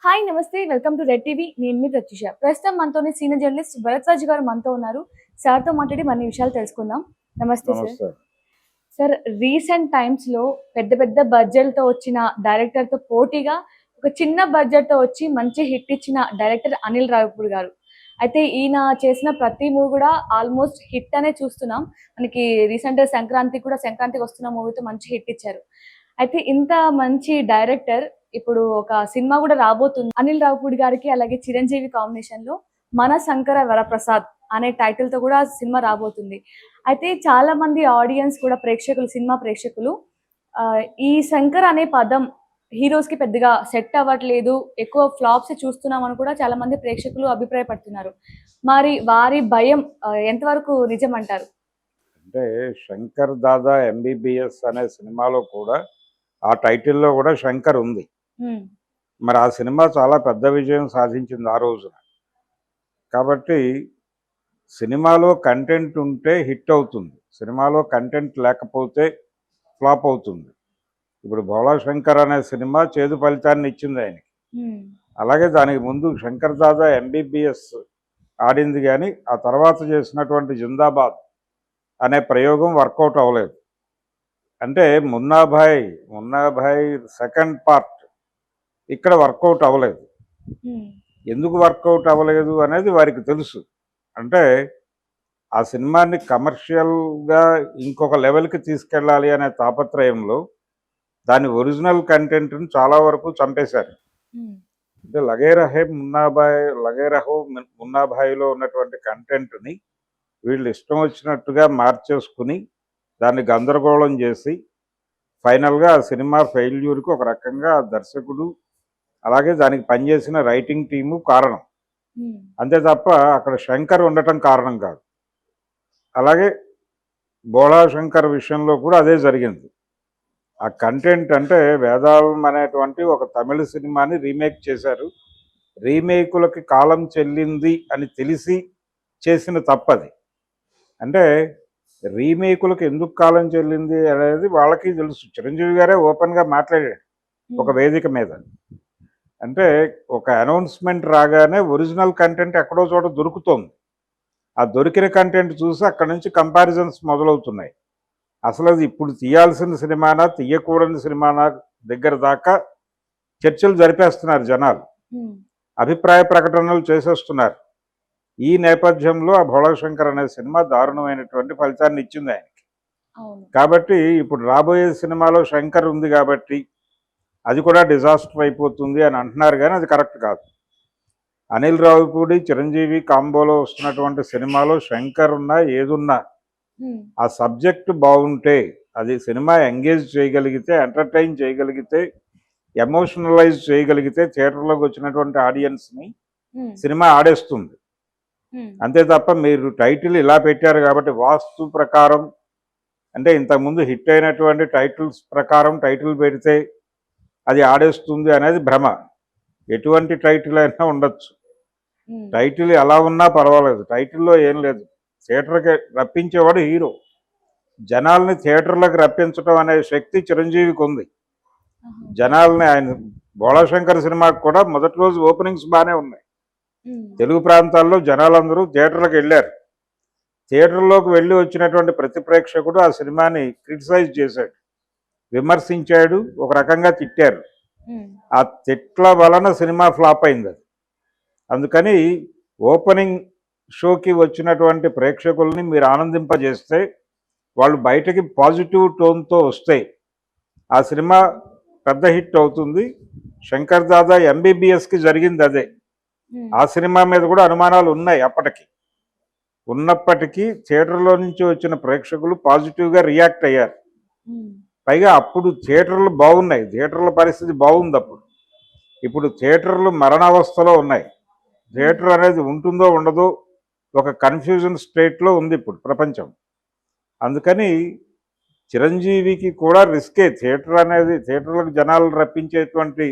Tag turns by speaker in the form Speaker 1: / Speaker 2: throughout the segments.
Speaker 1: Hi నమస్తే welcome to red TV నేను మీ ప్రత్యూష. ప్రస్తుతం మనతోని సీనియర్ జర్నలిస్ట్ భరద్వాజ్ గారు మనతో ఉన్నారు. సార్తో మాట్లాడి మరిన్ని విషయాలు తెలుసుకుందాం. నమస్తే సార్.
Speaker 2: నమస్తే.
Speaker 1: సార్, రీసెంట్ టైమ్స్లో పెద్ద పెద్ద బడ్జెట్తో వచ్చిన డైరెక్టర్తో పోటీగా ఒక చిన్న బడ్జెట్తో వచ్చి మంచి హిట్ ఇచ్చిన డైరెక్టర్ అనిల్ రావిపూడి గారు. అయితే ఈయన చేసిన ప్రతి మూవీ కూడా ఆల్మోస్ట్ హిట్ అనే చూస్తున్నాం. మనకి రీసెంట్గా సంక్రాంతికి వస్తున్న మూవీతో మంచి హిట్ ఇచ్చారు. అయితే ఇంత మంచి డైరెక్టర్ ఇప్పుడు ఒక సినిమా కూడా రాబోతుంది అనిల్ రావిపూడి గారికి, అలాగే చిరంజీవి కాంబినేషన్ లో మన శంకర వరప్రసాద్ అనే టైటిల్ తో కూడా సినిమా రాబోతుంది. అయితే చాలా మంది ఆడియన్స్ కూడా సినిమా ప్రేక్షకులు ఈ శంకర్ అనే పదం హీరోస్ కి పెద్దగా సెట్ అవ్వట్లేదు, ఎక్కువ ఫ్లాప్స్ చూస్తున్నాం అని కూడా చాలా మంది ప్రేక్షకులు అభిప్రాయపడుతున్నారు. మరి వారి భయం ఎంతవరకు నిజం అంటారు?
Speaker 2: అంటే 'శంకర్ దాదా ఎంబీబీఎస్' అనే సినిమాలో కూడా ఆ టైటిల్‌లో కూడా 'శంకర్' ఉంది. మరి ఆ సినిమా చాలా పెద్ద విజయం సాధించింది ఆ రోజున. కాబట్టి సినిమాలో కంటెంట్ ఉంటే హిట్ అవుతుంది. సినిమాలో కంటెంట్ లేకపోతే ఫ్లాప్ అవుతుంది. ఇప్పుడు 'భోళా శంకర్' అనే సినిమా చేదు ఫలితాన్ని ఇచ్చింది ఆయనకి. అలాగే దానికి ముందు 'శంకర్ దాదా ఎంబీబీఎస్' ఆడింది కానీ ఆ తర్వాత చేసినటువంటి 'జిందాబాద్' అనే ప్రయోగం వర్కౌట్ అవ్వలేదు. అంటే మున్నాభాయ్ సెకండ్ పార్ట్ ఇక్కడ వర్కౌట్ అవ్వలేదు. ఎందుకు వర్కౌట్ అవ్వలేదు అనేది వారికి తెలుసు. అంటే ఆ సినిమాని కమర్షియల్గా ఇంకొక లెవెల్కి తీసుకెళ్ళాలి అనే తాపత్రయంలో దాని ఒరిజినల్ కంటెంట్ని చాలా వరకు చంపేశారు. అంటే లగే రహో మున్నాభాయిలో ఉన్నటువంటి కంటెంట్ని వీళ్ళు ఇష్టం వచ్చినట్టుగా మార్చేసుకుని దాన్ని గందరగోళం చేసి ఫైనల్గా ఆ సినిమా ఫెయిల్యూర్కి ఒక రకంగా దర్శకుడు అలాగే దానికి పనిచేసిన రైటింగ్ టీము కారణం. అంతే తప్ప అక్కడ శంకర్ ఉండటం కారణం కాదు. అలాగే భోళా శంకర్ విషయంలో కూడా అదే జరిగింది. ఆ కంటెంట్ అంటే వేదాళం అనేటువంటి ఒక తమిళ సినిమాని రీమేక్ చేశారు. రీమేకులకి కాలం చెల్లింది అని తెలిసి చేసిన తప్పది. అంటే రీమేకులకు ఎందుకు కాలం చెల్లింది అనేది వాళ్ళకి తెలుసు. చిరంజీవి గారే ఓపెన్గా మాట్లాడాడు ఒక వేదిక మీద. అంటే ఒక అనౌన్స్మెంట్ రాగానే ఒరిజినల్ కంటెంట్ ఎక్కడో చోట దొరుకుతోంది. ఆ దొరికిన కంటెంట్ చూసి అక్కడి నుంచి కంపారిజన్స్ మొదలవుతున్నాయి. అసలు అది ఇప్పుడు తీయాల్సిన సినిమానా తీయకూడని సినిమానా దగ్గర దాకా చర్చలు జరిపేస్తున్నారు జనాలు, అభిప్రాయ ప్రకటనలు చేసేస్తున్నారు. ఈ నేపథ్యంలో ఆ భోళా శంకర్ అనే సినిమా దారుణమైనటువంటి ఫలితాన్ని ఇచ్చింది ఆయనకి. కాబట్టి ఇప్పుడు రాబోయే సినిమాలో శంకర్ ఉంది కాబట్టి అది కూడా డిజాస్టర్ అయిపోతుంది అని అంటున్నారు, కానీ అది కరెక్ట్ కాదు. అనిల్ రావిపూడి చిరంజీవి కాంబోలో వస్తున్నటువంటి సినిమాలో శంకర్ ఉన్నా ఏదున్నా ఆ సబ్జెక్ట్ బాగుంటే, అది సినిమా ఎంగేజ్ చేయగలిగితే, ఎంటర్టైన్ చేయగలిగితే, ఎమోషనలైజ్ చేయగలిగితే థియేటర్లోకి వచ్చినటువంటి ఆడియన్స్ని సినిమా ఆడేస్తుంది. అంతే తప్ప మీరు టైటిల్ ఇలా పెట్టారు కాబట్టి వాస్తు ప్రకారం, అంటే ఇంతకుముందు హిట్ అయినటువంటి టైటిల్స్ ప్రకారం టైటిల్ పెడితే అది ఆడేస్తుంది అనేది భ్రమ. ఎటువంటి టైటిల్ అయినా ఉండొచ్చు. టైటిల్ ఎలా ఉన్నా పర్వాలేదు, టైటిల్లో ఏం లేదు. థియేటర్కి రప్పించేవాడు హీరో. జనాల్ని థియేటర్లకు రప్పించడం అనే శక్తి చిరంజీవికి ఉంది. జనాల్ని ఆయన భోళా శంకర్ సినిమాకి కూడా మొదటి రోజు ఓపెనింగ్స్ బాగానే ఉన్నాయి. తెలుగు ప్రాంతాల్లో జనాలందరూ థియేటర్లకు వెళ్ళారు. థియేటర్లోకి వెళ్ళి వచ్చినటువంటి ప్రతి ప్రేక్షకుడు ఆ సినిమాని క్రిటిసైజ్ చేశాడు, విమర్శించాడు, ఒక రకంగా తిట్టారు. ఆ తిట్ల వలన సినిమా ఫ్లాప్ అయింది. అది అందుకని ఓపెనింగ్ షోకి వచ్చినటువంటి ప్రేక్షకుల్ని మీరు ఆనందింపజేస్తే వాళ్ళు బయటకి పాజిటివ్ టోన్తో వస్తే ఆ సినిమా పెద్ద హిట్ అవుతుంది. శంకర్ దాదా ఎంబీబీఎస్కి జరిగింది అదే. ఆ సినిమా మీద కూడా అనుమానాలు ఉన్నాయి అప్పటికి. ఉన్నప్పటికీ థియేటర్లో నుంచి వచ్చిన ప్రేక్షకులు పాజిటివ్గా రియాక్ట్ అయ్యారు. పైగా అప్పుడు థియేటర్లు బాగున్నాయి, థియేటర్ల పరిస్థితి బాగుంది అప్పుడు. ఇప్పుడు థియేటర్లు మరణావస్థలో ఉన్నాయి. థియేటర్ అనేది ఉంటుందో ఉండదో ఒక కన్ఫ్యూజన్ స్టేట్లో ఉంది ఇప్పుడు ప్రపంచం. అందుకని చిరంజీవికి కూడా రిస్కే. థియేటర్ అనేది, థియేటర్లకు జనాలు రప్పించేటువంటి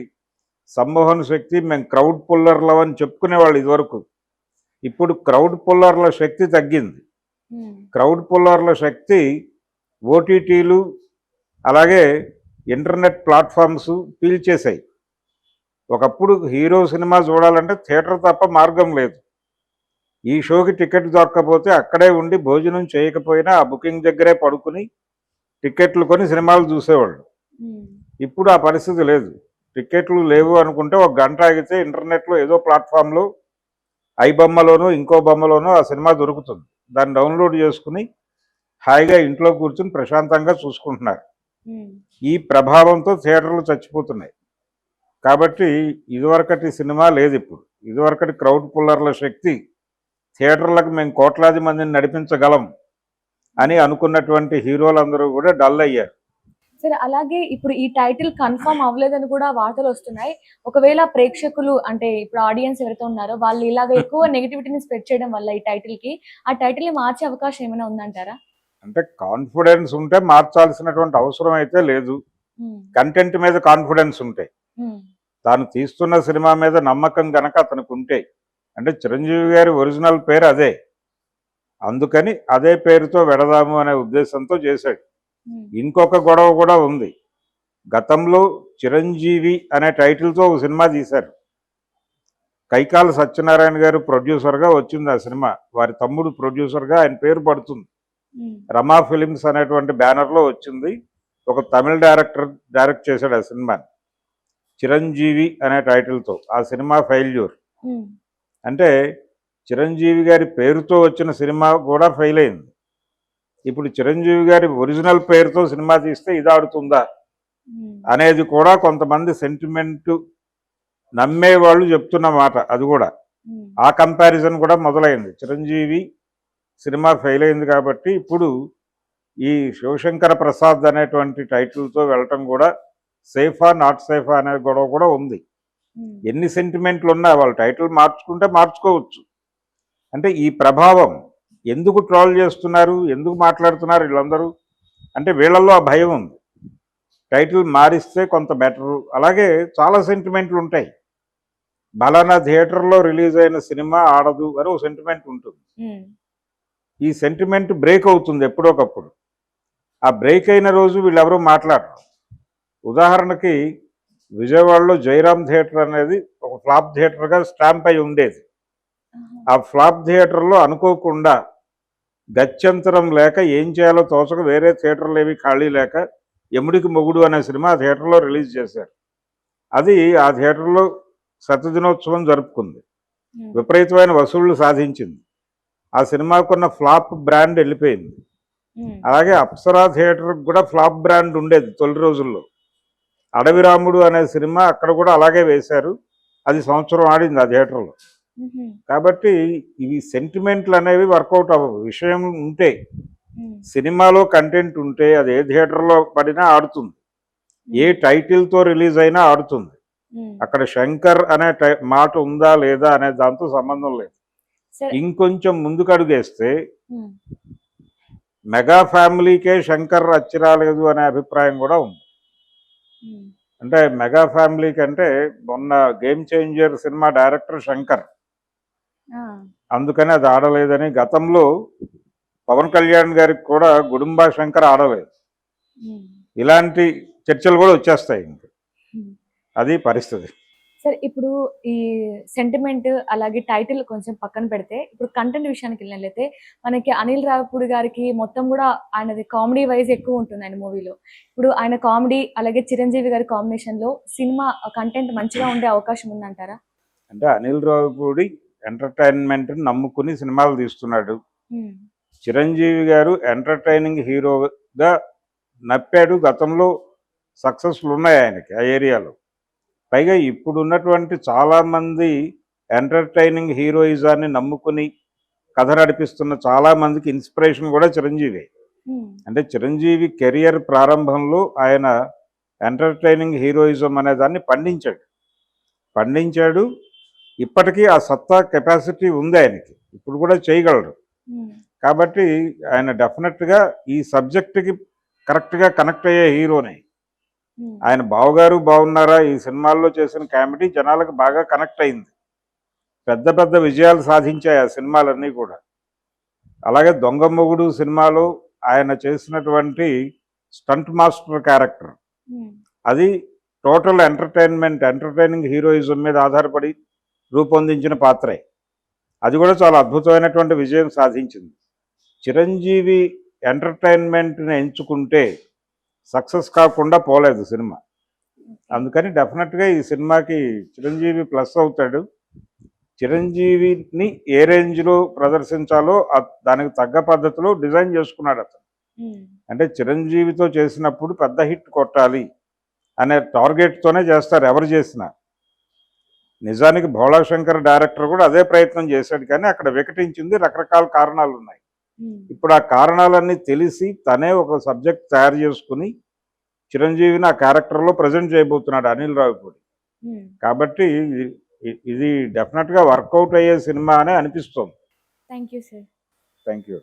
Speaker 2: సమ్మోహన శక్తి మేము క్రౌడ్ పుల్లర్లు అని చెప్పుకునేవాళ్ళు ఇదివరకు. ఇప్పుడు క్రౌడ్ పుల్లర్ల శక్తి తగ్గింది. క్రౌడ్ పుల్లర్ల శక్తి ఓటీటీలు అలాగే ఇంటర్నెట్ ప్లాట్ఫామ్స్ పీల్చేశాయి. ఒకప్పుడు హీరో సినిమా చూడాలంటే థియేటర్ తప్ప మార్గం లేదు. ఈ షోకి టికెట్ దొరక్కపోతే అక్కడే ఉండి భోజనం చేయకపోయినా ఆ బుకింగ్ దగ్గరే పడుకుని టికెట్లు కొని సినిమాలు చూసేవాళ్ళు. ఇప్పుడు ఆ పరిస్థితి లేదు. టికెట్లు లేవు అనుకుంటే ఒక గంట ఆగితే ఇంటర్నెట్లో ఏదో ప్లాట్ఫామ్లో ఐబొమ్మలోనో ఇంకో బొమ్మలోనో ఆ సినిమా దొరుకుతుంది. దాన్ని డౌన్లోడ్ చేసుకుని హాయిగా ఇంట్లో కూర్చుని ప్రశాంతంగా చూసుకుంటున్నారు. ఈ ప్రభావంతో థియేటర్లు చచ్చిపోతున్నాయి. కాబట్టి ఇదివరకటి సినిమా లేదు ఇప్పుడు. ఇదివరకటి క్రౌడ్ పుల్లర్ల శక్తి థియేటర్లకు మేము కోట్లాది మందిని నడిపించగలం అని అనుకున్నటువంటి హీరోలందరూ కూడా డల్ అయ్యారు.
Speaker 1: సరే, అలాగే ఇప్పుడు ఈ టైటిల్ కన్ఫర్మ్ అవ్వలేదని కూడా వార్తలు వస్తున్నాయి. ఒకవేళ ప్రేక్షకులు అంటే ఇప్పుడు ఆడియన్స్ ఎవరైతే ఉన్నారో వాళ్ళు ఇలాగ ఎక్కువ నెగిటివిటీని స్ప్రెడ్ చేయడం వల్ల ఈ టైటిల్ కి ఆ టైటిల్ ని మార్చే అవకాశం ఏమైనా ఉందంటారా?
Speaker 2: అంటే కాన్ఫిడెన్స్ ఉంటే మార్చాల్సినటువంటి అవసరం అయితే లేదు. కంటెంట్ మీద కాన్ఫిడెన్స్ ఉంటే, తాను తీస్తున్న సినిమా మీద నమ్మకం గనక అతనికి ఉంటే, అంటే చిరంజీవి గారి ఒరిజినల్ పేరు అదే, అందుకని అదే పేరుతో వెడదాము అనే ఉద్దేశంతో చేశాడు. ఇంకొక గొడవ కూడా ఉంది. గతంలో చిరంజీవి అనే టైటిల్తో ఒక సినిమా తీశారు. కైకాల సత్యనారాయణ గారు ప్రొడ్యూసర్గా వచ్చింది ఆ సినిమా. వారి తమ్ముడు ప్రొడ్యూసర్గా ఆయన పేరు పడుతుంది. రమా ఫిలిమ్స్ అనేటువంటి బ్యానర్లో వచ్చింది. ఒక తమిళ డైరెక్టర్ డైరెక్ట్ చేశాడు ఆ సినిమాని, చిరంజీవి అనే టైటిల్తో. ఆ సినిమా ఫెయిల్యూర్. అంటే చిరంజీవి గారి పేరుతో వచ్చిన సినిమా కూడా ఫెయిల్ అయింది. ఇప్పుడు చిరంజీవి గారి ఒరిజినల్ పేరుతో సినిమా తీస్తే ఇది ఆడుతుందా అనేది కూడా కొంతమంది సెంటిమెంట్ నమ్మేవాళ్ళు చెప్తున్న మాట. అది కూడా ఆ కంపారిజన్ కూడా మొదలైంది. చిరంజీవి సినిమా ఫెయిల్ అయింది కాబట్టి ఇప్పుడు ఈ శివశంకర ప్రసాద్ అనేటువంటి టైటిల్తో వెళ్ళటం కూడా సేఫా నాట్ సేఫా అనే గొడవ కూడా ఉంది. ఎన్ని సెంటిమెంట్లు ఉన్నా వాళ్ళు టైటిల్ మార్చుకుంటే మార్చుకోవచ్చు. అంటే ఈ ప్రభావం ఎందుకు ట్రోల్ చేస్తున్నారు, ఎందుకు మాట్లాడుతున్నారు వీళ్ళందరూ అంటే వీళ్ళల్లో ఆ భయం ఉంది. టైటిల్ మారిస్తే కొంత బెటరు. అలాగే చాలా సెంటిమెంట్లు ఉంటాయి. బలానా థియేటర్లో రిలీజ్ అయిన సినిమా ఆడదు అని ఒక సెంటిమెంట్ ఉంటుంది. ఈ సెంటిమెంట్ బ్రేక్ అవుతుంది ఎప్పుడోకప్పుడు. ఆ బ్రేక్ అయిన రోజు వీళ్ళెవరూ మాట్లాడరు. ఉదాహరణకి విజయవాడలో జయరామ్ థియేటర్ అనేది ఒక ఫ్లాప్ థియేటర్గా స్టాంప్ అయి ఉండేది. ఆ ఫ్లాప్ థియేటర్లో అనుకోకుండా గత్యంతరం లేక ఏం చేయాలో తోచక వేరే థియేటర్లు ఏవి ఖాళీ లేక ఎముడికి మొగుడు అనే సినిమా ఆ థియేటర్లో రిలీజ్ చేశారు. అది ఆ థియేటర్లో శతదినోత్సవం జరుపుకుంది. విపరీతమైన వసూళ్లు సాధించింది. ఆ సినిమాకున్న ఫ్లాప్ బ్రాండ్ వెళ్ళిపోయింది. అలాగే అప్సరా థియేటర్కి కూడా ఫ్లాప్ బ్రాండ్ ఉండేది తొలి రోజుల్లో. అడవి రాముడు అనే సినిమా అక్కడ కూడా అలాగే వేశారు. అది సంవత్సరం ఆడింది ఆ థియేటర్లో. కాబట్టి ఇవి సెంటిమెంట్లు అనేవి వర్కౌట్ అవ్వవు. విషయం ఉంటే, సినిమాలో కంటెంట్ ఉంటే అది ఏ థియేటర్లో పడినా ఆడుతుంది, ఏ టైటిల్తో రిలీజ్ అయినా ఆడుతుంది. అక్కడ శంకర్ అనే మాట ఉందా లేదా అనే దాంతో సంబంధం లేదు. ఇంకొంచెం ముందుకు అడుగేస్తే మెగా ఫ్యామిలీకే శంకర్ అచ్చి రాలేదు అనే అభిప్రాయం కూడా ఉంది. అంటే మెగా ఫ్యామిలీ కంటే మొన్న game changer cinema director Shankar, అందుకని అది ఆడలేదని. గతంలో పవన్ కళ్యాణ్ గారికి కూడా గుడుంబా శంకర్ ఆడలేదు. ఇలాంటి చర్చలు కూడా వచ్చేస్తాయి. ఇంకా అది పరిస్థితి.
Speaker 1: సరే, ఇప్పుడు ఈ సెంటిమెంట్ అలాగే టైటిల్ కొంచెం పక్కన పెడితే ఇప్పుడు కంటెంట్ విషయానికి వెళ్ళినట్లయితే మనకి అనిల్ రావిపూడి గారికి మొత్తం కూడా ఆయనది కామెడీ వైజ్ ఎక్కువ ఉంటుంది ఆయన మూవీలో. ఇప్పుడు ఆయన కామెడీ అలాగే చిరంజీవి గారి కాంబినేషన్లో సినిమా కంటెంట్ మంచిగా ఉండే అవకాశం ఉందంటారా?
Speaker 2: అంటే అనిల్ రావిపూడి ఎంటర్టైన్మెంట్ నమ్ముకుని సినిమాలు తీస్తున్నాడు. చిరంజీవి గారు ఎంటర్టైనింగ్ హీరోగా నప్పాడు. గతంలో సక్సెస్లు ఉన్నాయి ఆయనకి ఆ ఏరియాలో. పైగా ఇప్పుడు ఉన్నటువంటి చాలామంది ఎంటర్టైనింగ్ హీరోయిజాన్ని నమ్ముకుని కథ నడిపిస్తున్న చాలామందికి ఇన్స్పిరేషన్ కూడా చిరంజీవి. అంటే చిరంజీవి కెరియర్ ప్రారంభంలో ఆయన ఎంటర్టైనింగ్ హీరోయిజం అనే దాన్ని పండించాడు. ఇప్పటికీ ఆ సత్తా కెపాసిటీ ఉంది ఆయనకి, ఇప్పుడు కూడా చేయగలడు. కాబట్టి ఆయన డెఫినెట్గా ఈ సబ్జెక్టుకి కరెక్ట్గా కనెక్ట్ అయ్యే హీరోనే. ఆయన బావగారు బాగున్నారా ఈ సినిమాల్లో చేసిన కామెడీ జనాలకు బాగా కనెక్ట్ అయింది. పెద్ద పెద్ద విజయాలు సాధించాయి ఆ సినిమాలన్నీ కూడా. అలాగే దొంగ మొగుడు సినిమాలో ఆయన చేసినటువంటి స్టంట్ మాస్టర్ క్యారెక్టర్ అది టోటల్ ఎంటర్టైనింగ్ హీరోయిజం మీద ఆధారపడి రూపొందించిన పాత్రే. అది కూడా చాలా అద్భుతమైనటువంటి విజయం సాధించింది. చిరంజీవి ఎంటర్టైన్మెంట్ని ఎంచుకుంటే సక్సెస్ కాకుండా పోలేదు సినిమా. అందుకని డెఫినెట్గా ఈ సినిమాకి చిరంజీవి ప్లస్ అవుతాడు. చిరంజీవిని ఏ రేంజ్లో ప్రదర్శించాలో దానికి తగ్గ పద్ధతిలో డిజైన్ చేసుకున్నాడు అతను. అంటే చిరంజీవితో చేసినప్పుడు పెద్ద హిట్ కొట్టాలి అనే టార్గెట్తోనే చేస్తారు ఎవరు చేసినా. నిజానికి భోళాశంకర్ డైరెక్టర్ కూడా అదే ప్రయత్నం చేశాడు, కానీ అక్కడ వికటించింది రకరకాల కారణాలు ఉన్నాయి. ఇప్పుడు ఆ కారణాలన్నీ తెలిసి తనే ఒక సబ్జెక్ట్ తయారు చేసుకుని చిరంజీవిని ఆ క్యారెక్టర్లో ప్రజెంట్ చేయబోతున్నాడు అనిల్ రావిపూడి. కాబట్టి ఇది డెఫినెట్గా వర్కౌట్ అయ్యే సినిమా అనే అనిపిస్తుంది.
Speaker 1: Thank you sir.
Speaker 2: Thank you.